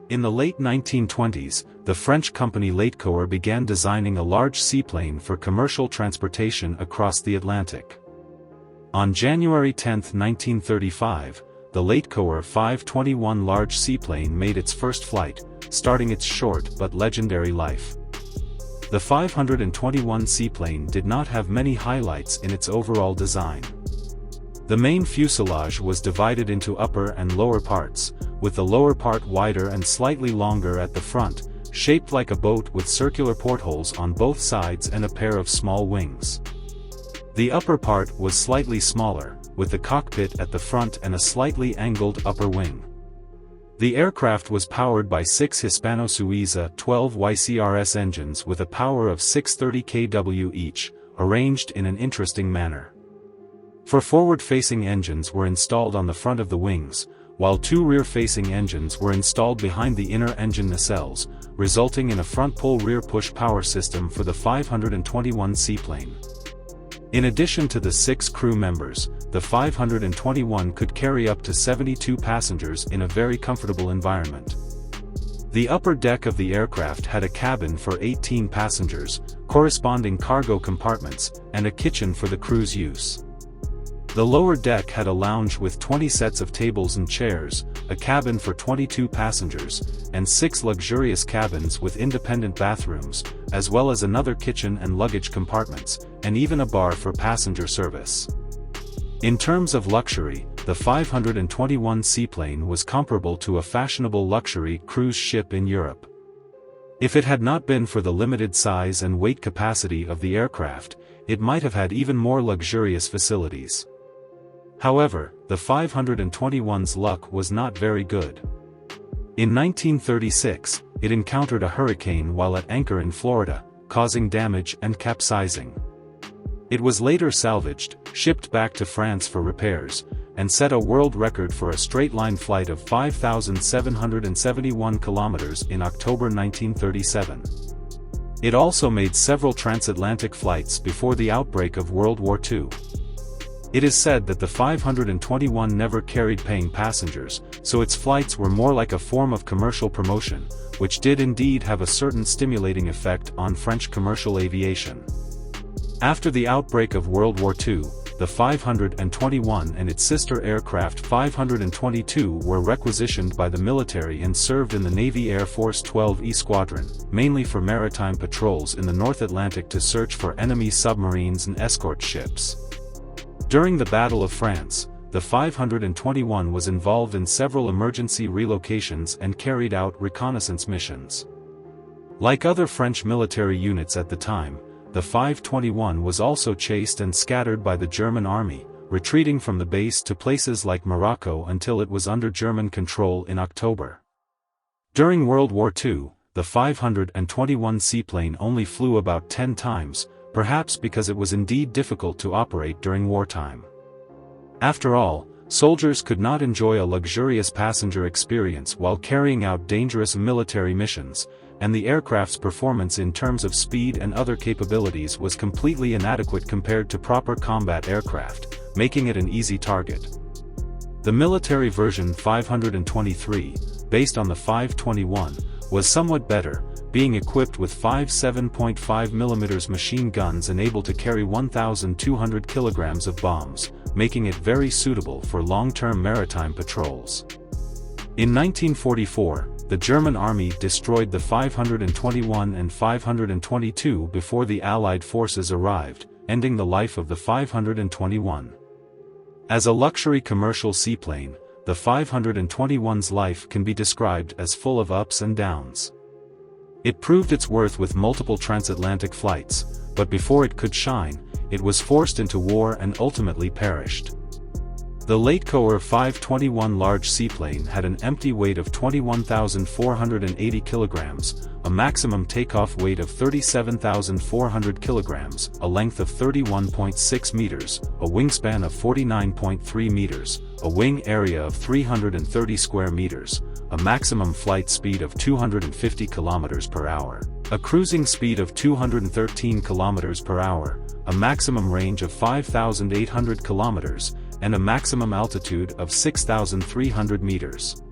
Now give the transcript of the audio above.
In the late 1920s, the French company Latécoère began designing a large seaplane for commercial transportation across the Atlantic. On January 10, 1935, the Latécoère 521 large seaplane made its first flight, starting its short but legendary life. The 521 seaplane did not have many highlights in its overall design. The main fuselage was divided into upper and lower parts, with the lower part wider and slightly longer at the front, shaped like a boat with circular portholes on both sides and a pair of small wings. The upper part was slightly smaller, with the cockpit at the front and a slightly angled upper wing. The aircraft was powered by 6 Hispano-Suiza 12 YCRS engines with a power of 630 kW each, arranged in an interesting manner. 4 forward-facing engines were installed on the front of the wings, while 2 rear-facing engines were installed behind the inner engine nacelles, resulting in a front-pull rear-push power system for the 521 seaplane. In addition to the 6 crew members, the 521 could carry up to 72 passengers in a very comfortable environment. The upper deck of the aircraft had a cabin for 18 passengers, corresponding cargo compartments, and a kitchen for the crew's use. The lower deck had a lounge with 20 sets of tables and chairs, a cabin for 22 passengers, and 6 luxurious cabins with independent bathrooms, as well as another kitchen and luggage compartments, and even a bar for passenger service. In terms of luxury, the 521 seaplane was comparable to a fashionable luxury cruise ship in Europe. If it had not been for the limited size and weight capacity of the aircraft, it might have had even more luxurious facilities. However, the 521's luck was not very good. In 1936, it encountered a hurricane while at anchor in Florida, causing damage and capsizing. It was later salvaged, shipped back to France for repairs, and set a world record for a straight-line flight of 5,771 kilometers in October 1937. It also made several transatlantic flights before the outbreak of World War II. It is said that the 521 never carried paying passengers, so its flights were more like a form of commercial promotion, which did indeed have a certain stimulating effect on French commercial aviation. After the outbreak of World War II, the 521 and its sister aircraft 522 were requisitioned by the military and served in the Navy Air Force 12E Squadron, mainly for maritime patrols in the North Atlantic to search for enemy submarines and escort ships. During the Battle of France, the 521 was involved in several emergency relocations and carried out reconnaissance missions. Like other French military units at the time, the 521 was also chased and scattered by the German army, retreating from the base to places like Morocco until it was under German control in October. During World War II, the 521 seaplane only flew about 10 times, perhaps because it was indeed difficult to operate during wartime. After all, soldiers could not enjoy a luxurious passenger experience while carrying out dangerous military missions, and the aircraft's performance in terms of speed and other capabilities was completely inadequate compared to proper combat aircraft, making it an easy target. The military version 523, based on the 521, was somewhat better, being equipped with 5 7.5mm machine guns and able to carry 1,200 kilograms of bombs, making it very suitable for long-term maritime patrols. In 1944, the German army destroyed the 521 and 522 before the Allied forces arrived, ending the life of the 521. As a luxury commercial seaplane, the 521's life can be described as full of ups and downs. It proved its worth with multiple transatlantic flights, but before it could shine, it was forced into war and ultimately perished. The Latécoère 521 large seaplane had an empty weight of 21,480 kilograms, a maximum takeoff weight of 37,400 kilograms, a length of 31.6 meters, a wingspan of 49.3 meters, a wing area of 330 square meters, a maximum flight speed of 250 kilometers per hour, a cruising speed of 213 kilometers per hour, a maximum range of 5,800 kilometers, and a maximum altitude of 6,300 meters.